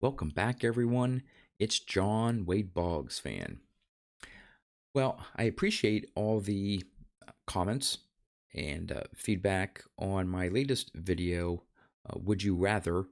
Welcome back, everyone. It's John, Wade Boggs fan. Well, I appreciate all the comments and feedback on my latest video, Would You Rather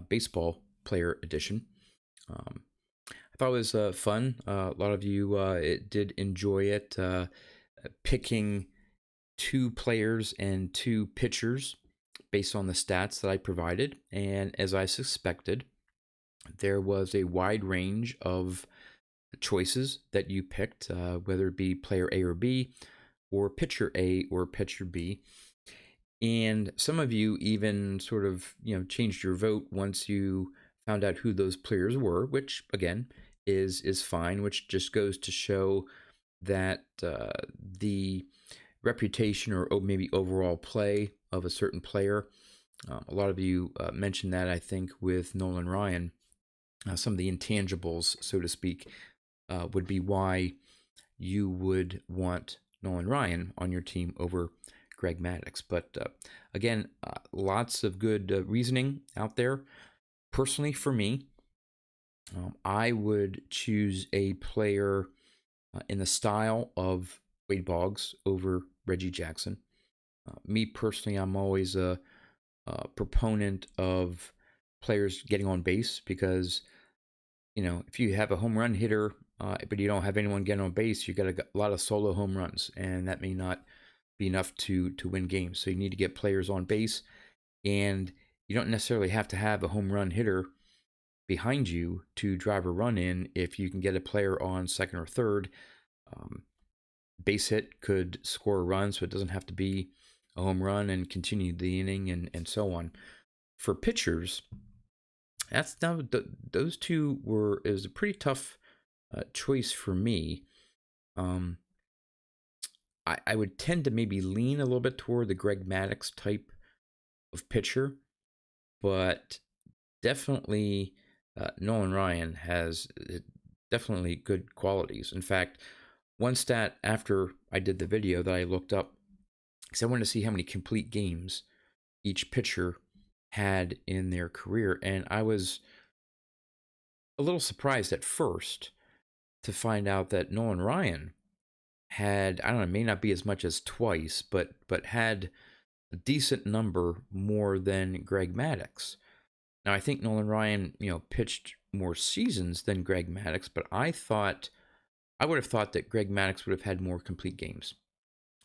Baseball Player Edition. I thought it was fun. A lot of you did enjoy it, picking two players and two pitchers based on the stats that I provided. And as I suspected, there was a wide range of choices that you picked, whether it be player A or B, or pitcher A or pitcher B. And some of you even sort of, changed your vote once you found out who those players were, which again is fine, which just goes to show that the reputation or maybe overall play of a certain player. A lot of you mentioned that, I think, with Nolan Ryan. Some of the intangibles, so to speak, would be why you would want Nolan Ryan on your team over Greg Maddux. But again, lots of good reasoning out there. Personally, for me, I would choose a player in the style of Wade Boggs over Reggie Jackson. Me personally, I'm always a proponent of players getting on base because if you have a home run hitter, but you don't have anyone getting on base, you got a lot of solo home runs, and that may not be enough to win games. So you need to get players on base, and you don't necessarily have to have a home run hitter behind you to drive a run in. If you can get a player on second or third, base hit could score a run, so it doesn't have to be a home run and continue the inning and so on. For pitchers, that's now those two is a pretty tough choice for me. I would tend to maybe lean a little bit toward the Greg Maddux type of pitcher, but definitely Nolan Ryan has definitely good qualities. In fact, one stat after I did the video that I looked up, because I wanted to see how many complete games each pitcher had in their career, and I was a little surprised at first to find out that Nolan Ryan had, I don't know, it may not be as much as twice, but had a decent number more than Greg Maddux. Now, I think Nolan Ryan, pitched more seasons than Greg Maddux, but I would have thought that Greg Maddux would have had more complete games,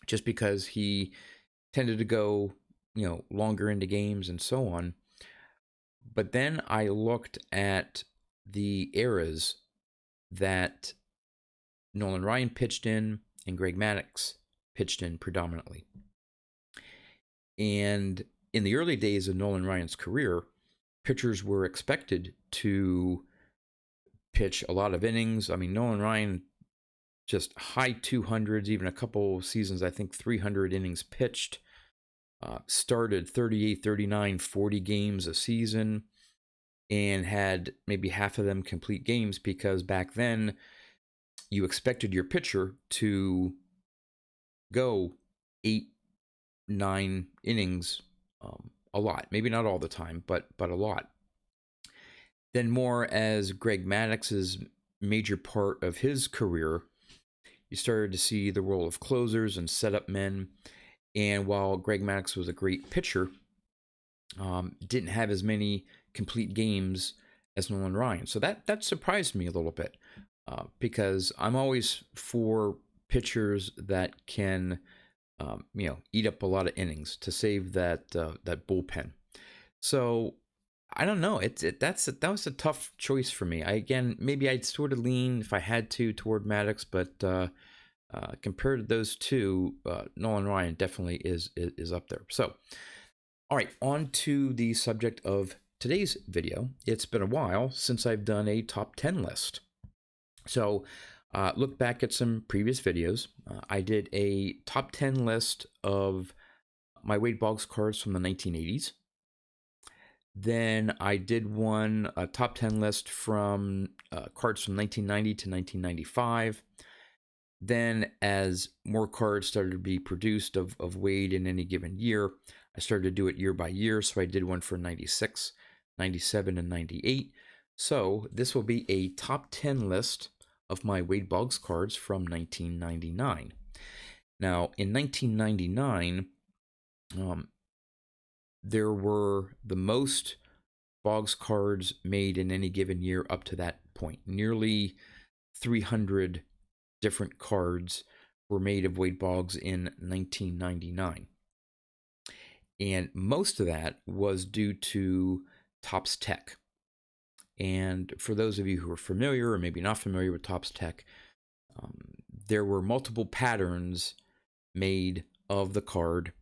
just because he tended to go, longer into games and so on. But then I looked at the eras that Nolan Ryan pitched in and Greg Maddux pitched in predominantly. And in the early days of Nolan Ryan's career, pitchers were expected to pitch a lot of innings. I mean, Nolan Ryan, just high 200s, even a couple seasons, I think 300 innings pitched, started 38, 39, 40 games a season, and had maybe half of them complete games, because back then you expected your pitcher to go 8, 9 innings a lot. Maybe not all the time, but a lot. Then more as Greg Maddux's major part of his career, you started to see the role of closers and setup men. And while Greg Maddux was a great pitcher, didn't have as many complete games as Nolan Ryan. So that surprised me a little bit, because I'm always for pitchers that can, eat up a lot of innings to save that bullpen. So I don't know. That was a tough choice for me. Maybe I'd sort of lean, if I had to, toward Maddux, but compared to those two, Nolan Ryan definitely is up there. So, all right, on to the subject of today's video. It's been a while since I've done a top 10 list. So, look back at some previous videos. I did a top 10 list of my Wade Boggs cards from the 1980s. Then I did a top 10 list from cards from 1990 to 1995. Then, as more cards started to be produced of Wade in any given year, I started to do it year by year. So I did one for 96, 97, and 98. So this will be a top 10 list of my Wade Boggs cards from 1999. Now, in 1999, there were the most Boggs cards made in any given year up to that point. Nearly 300 different cards were made of Wade Boggs in 1999. And most of that was due to Topps Tech. And for those of you who are familiar or maybe not familiar with Topps Tech, there were multiple patterns made of the card,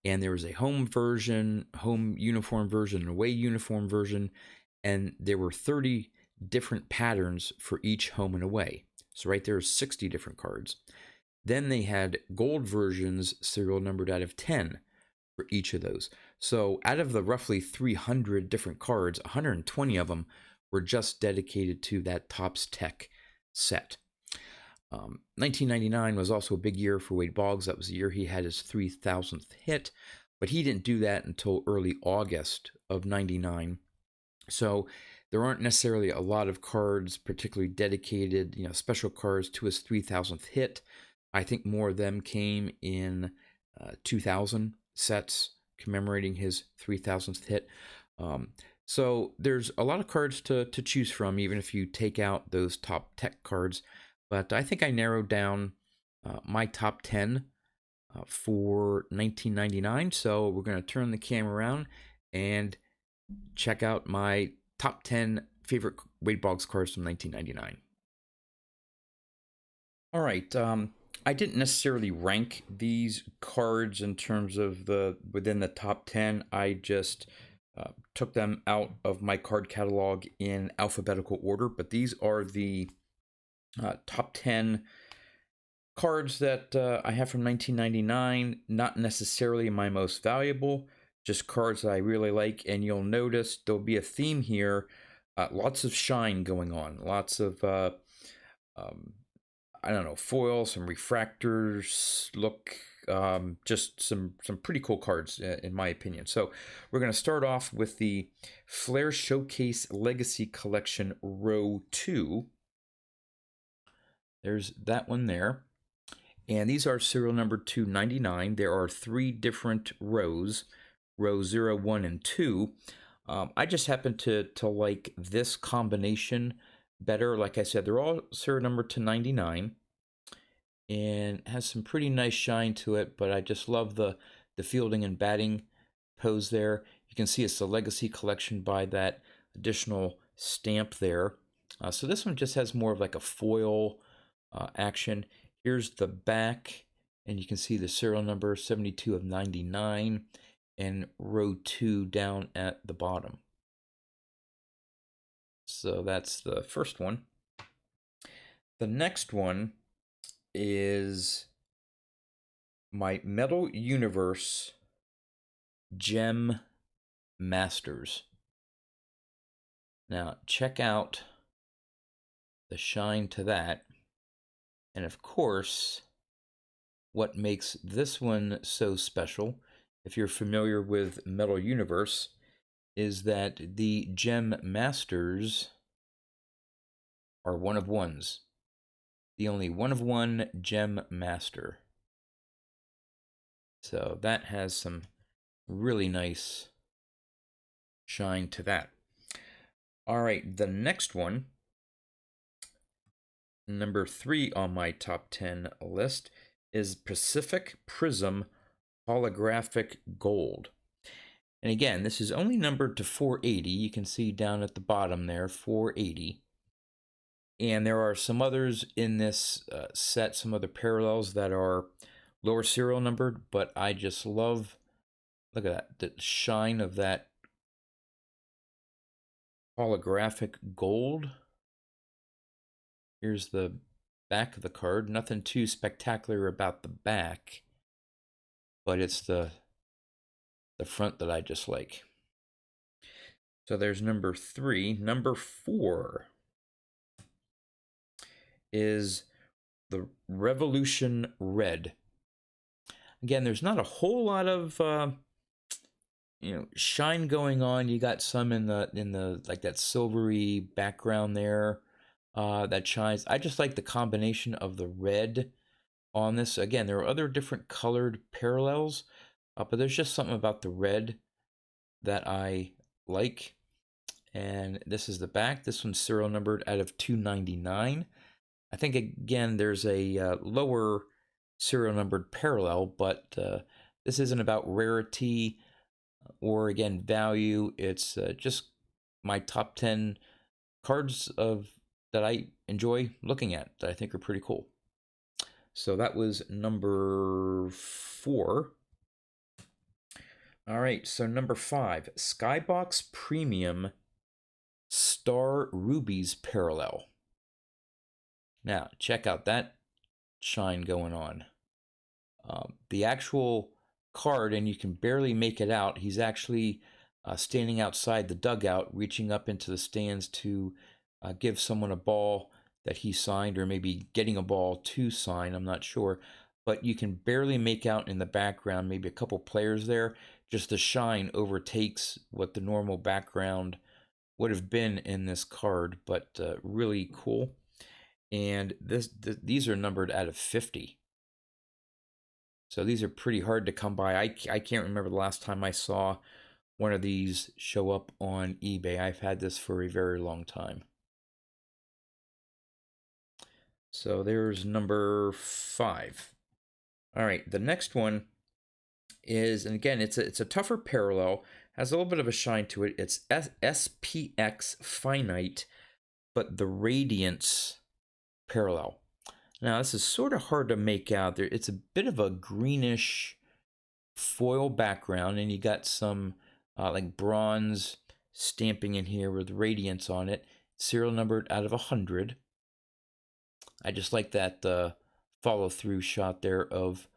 and there was a home version, home uniform version, an away uniform version, and there were 30 different patterns for each home and away. So right there are 60 different cards. Then they had gold versions serial numbered out of 10 for each of those. So out of the roughly 300 different cards, 120 of them were just dedicated to that Topps Tech set. 1999 was also a big year for Wade Boggs. That was the year he had his 3,000th hit, but he didn't do that until early August of 99. So there aren't necessarily a lot of cards particularly dedicated, special cards to his 3,000th hit. I think more of them came in 2000 sets commemorating his 3,000th hit. So there's a lot of cards to choose from, even if you take out those top Tech cards. But I think I narrowed down my top 10 for 1999. So we're going to turn the camera around and check out my top 10 favorite Wade Boggs cards from 1999. All right. I didn't necessarily rank these cards in terms of within the top 10. I just took them out of my card catalog in alphabetical order. But these are the top 10 cards that I have from 1999. Not necessarily my most valuable, just cards that I really like. And you'll notice there'll be a theme here. Lots of shine going on. Lots of, I don't know, foil, some refractors, just some pretty cool cards in my opinion. So we're going to start off with the Flair Showcase Legacy Collection Row 2. There's that one there. And these are serial number 299. There are 3 different rows, row 0, 1, and 2. I just happen to like this combination better. Like I said, they're all serial number 299 and has some pretty nice shine to it, but I just love the fielding and batting pose there. You can see it's the Legacy Collection by that additional stamp there. So this one just has more of like a foil action. Here's the back, and you can see the serial number 72 of 99 and row 2 down at the bottom. So that's the first one. The next one is my Metal Universe Gem Masters. Now check out the shine to that. And of course, what makes this one so special, if you're familiar with Metal Universe, is that the Gem Masters are one of ones. The only one of one Gem Master. So that has some really nice shine to that. All right, the next one, number 3 on my top 10 list, is Pacific Prism Holographic Gold. And again, this is only numbered to 480. You can see down at the bottom there, 480. And there are some others in this set, some other parallels that are lower serial numbered, but I just love, look at that, the shine of that holographic gold. Here's the back of the card. Nothing too spectacular about the back, but it's the front that I just like. So there's number 3. Number 4 is the Revolution Red. Again, there's not a whole lot of shine going on. You got some in the like that silvery background there that shines. I just like the combination of the red on this. Again, there are other different colored parallels, but there's just something about the red that I like. And this is the back. This one's serial numbered out of 299. I think, again, there's a lower serial numbered parallel, but this isn't about rarity or, again, value. It's just my top 10 cards that I enjoy looking at that I think are pretty cool. So that was number 4. All right, so number 5, Skybox Premium Star Rubies Parallel. Now, check out that shine going on. The actual card, and you can barely make it out, he's actually standing outside the dugout, reaching up into the stands to give someone a ball that he signed, or maybe getting a ball to sign, I'm not sure. But you can barely make out in the background, maybe a couple players there. Just the shine overtakes what the normal background would have been in this card, but really cool. And these are numbered out of 50. So these are pretty hard to come by. I can't remember the last time I saw one of these show up on eBay. I've had this for a very long time. So there's number 5. All right, the next one is, and again, it's a tougher parallel, has a little bit of a shine to it. It's SPX Finite, but the Radiance parallel. Now, this is sort of hard to make out. It's a bit of a greenish foil background, and you got some like bronze stamping in here with Radiance on it. Serial numbered out of 100. I just like that follow-through shot there of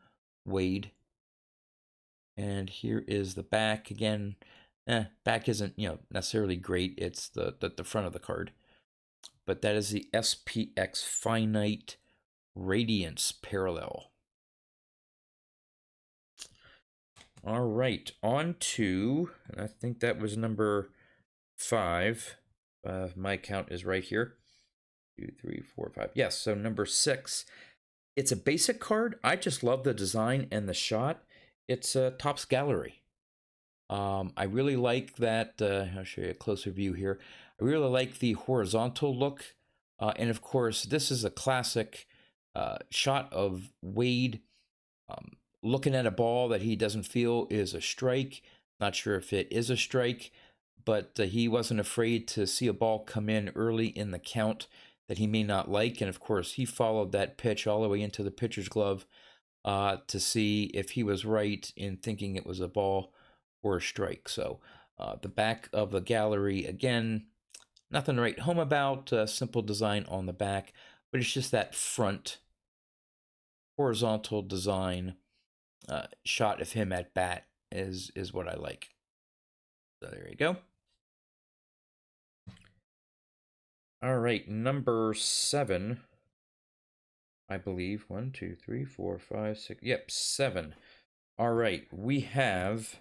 Wade. And here is the back again. Back isn't necessarily great. It's the front of the card. But that is the SPX Finite Radiance parallel. All right, on to, and I think that was number 5. My count is right here. 2, 3, 4, 5. Yes, so number 6. It's a basic card. I just love the design and the shot. It's a Topps Gallery. I really like that. I'll show you a closer view here. I really like the horizontal look. And of course, this is a classic shot of Wade looking at a ball that he doesn't feel is a strike. Not sure if it is a strike, but he wasn't afraid to see a ball come in early in the count that he may not like. And of course, he followed that pitch all the way into the pitcher's glove to see if he was right in thinking it was a ball or a strike. So the back of the gallery, again, nothing to write home about, simple design on the back, but it's just that front horizontal design shot of him at bat is what I like. So there you go. All right, number 7, I believe. 1, 2, 3, 4, 5, 6. Yep, 7. All right, we have,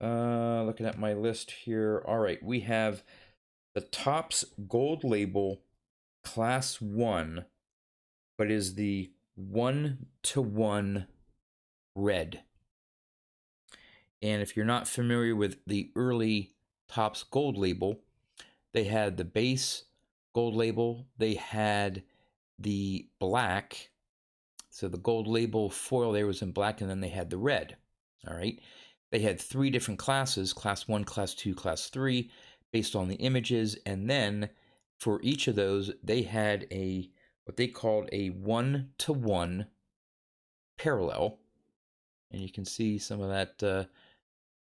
looking at my list here. All right, we have the Topps Gold Label Class 1, but is the 1-to-1 red. And if you're not familiar with the early Topps Gold Label, they had the base Gold Label, they had the black, so the Gold Label foil there was in black, and then they had the red. All right, they had 3 different classes: Class 1, Class 2, Class 3, based on the images, and then for each of those, they had what they called a 1-to-1 parallel, and you can see some of that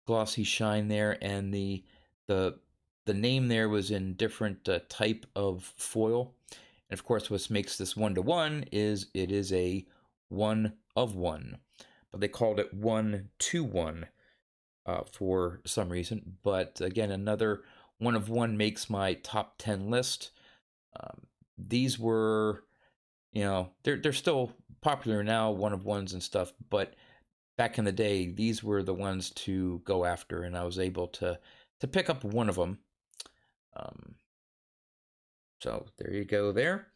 glossy shine there, and the name there was in different type of foil. And of course, what makes this 1-to-1 is it is a 1-of-1, but they called it 1-to-1 for some reason. But again, another 1-of-1 makes my top 10 list. These were, they're still popular now, 1-of-1s and stuff, but back in the day, these were the ones to go after, and I was able to pick up one of them. So there you go there.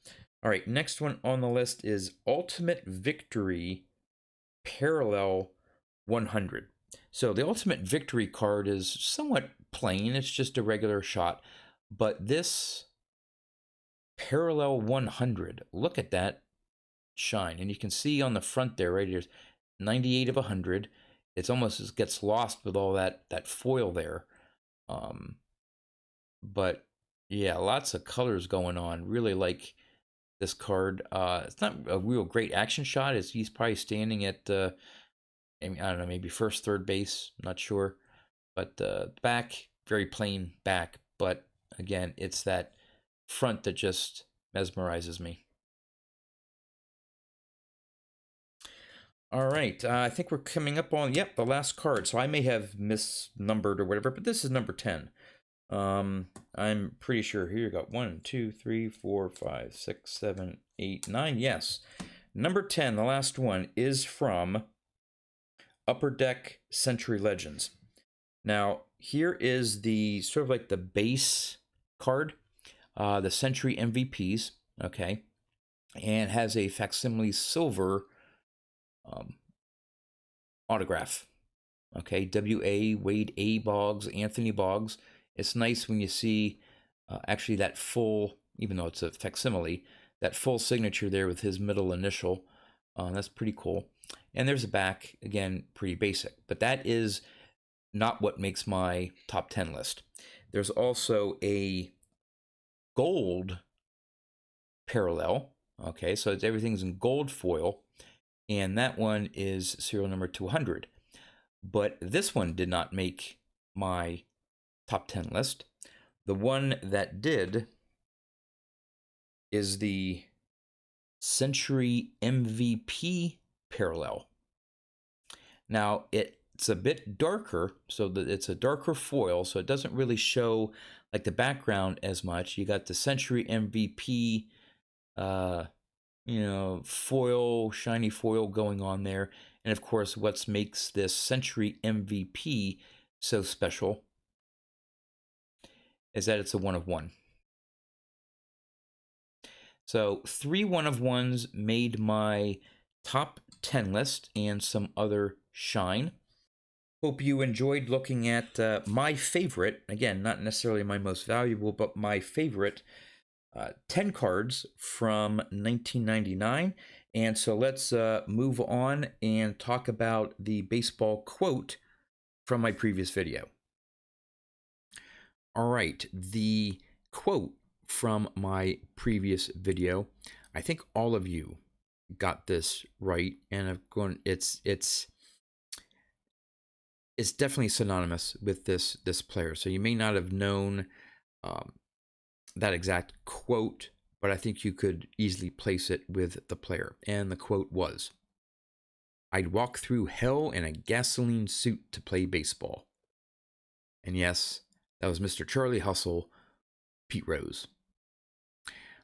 All right, next one on the list is Ultimate Victory Parallel 100. So the Ultimate Victory card is somewhat plain. It's just a regular shot. But this Parallel 100, look at that shine. And you can see on the front there, right here's 98 of 100. It's almost it gets lost with all that foil there. But yeah, lots of colors going on. Really like this card. It's not a real great action shot. He's probably standing at I don't know, maybe first, third base. I'm not sure. But back, very plain back. But again, it's that front that just mesmerizes me. All right, I think we're coming up on, the last card. So I may have misnumbered or whatever, but this is number 10. I'm pretty sure. Here you go. 1, 2, 3, 4, 5, 6, 7, 8, 9. Yes. Number 10, the last one, is from Upper Deck Century Legends. Now, here is the sort of like the base card, the Century MVPs, okay, and has a facsimile silver autograph, okay, W.A. Wade A. Boggs, Anthony Boggs. It's nice when you see actually that full, even though it's a facsimile, that full signature there with his middle initial. That's pretty cool. And there's a back, again, pretty basic. But that is not what makes my top 10 list. There's also a gold parallel. Okay, so everything's in gold foil. And that one is serial number 200. But this one did not make my top 10 list. The one that did is the Century MVP parallel. Now, it's a bit darker, so that it's a darker foil, so it doesn't really show like the background as much. You got the Century MVP, foil, shiny foil going on there. And of course, what makes this Century MVP so special is that it's a 1 of 1. So 3 1 of 1s made my top 10 list and some other shine. Hope you enjoyed looking at my favorite, again, not necessarily my most valuable, but my favorite 10 cards from 1999. And so let's move on and talk about the baseball quote from my previous video. All right, the quote from my previous video, I think all of you got this right, and I've gone. It's definitely synonymous with this player. So you may not have known that exact quote, but I think you could easily place it with the player. And the quote was, "I'd walk through hell in a gasoline suit to play baseball." And yes, that was Mr. Charlie Hustle, Pete Rose.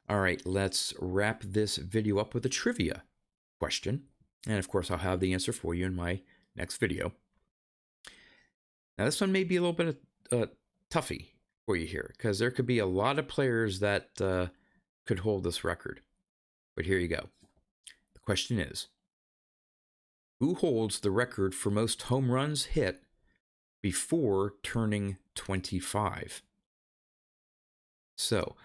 All right, let's wrap this video up with a trivia question. And of course, I'll have the answer for you in my next video. Now, this one may be a little bit toughy for you here, because there could be a lot of players that could hold this record. But here you go. The question is, who holds the record for most home runs hit before turning 25? So,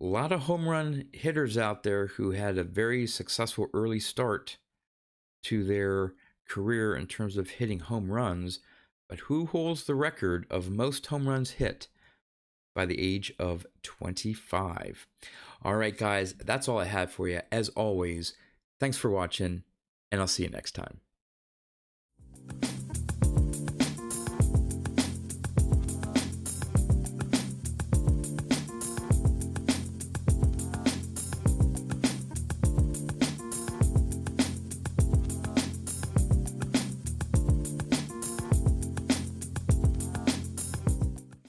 a lot of home run hitters out there who had a very successful early start to their career in terms of hitting home runs, but who holds the record of most home runs hit by the age of 25? All right, guys, that's all I have for you. As always, thanks for watching, and I'll see you next time.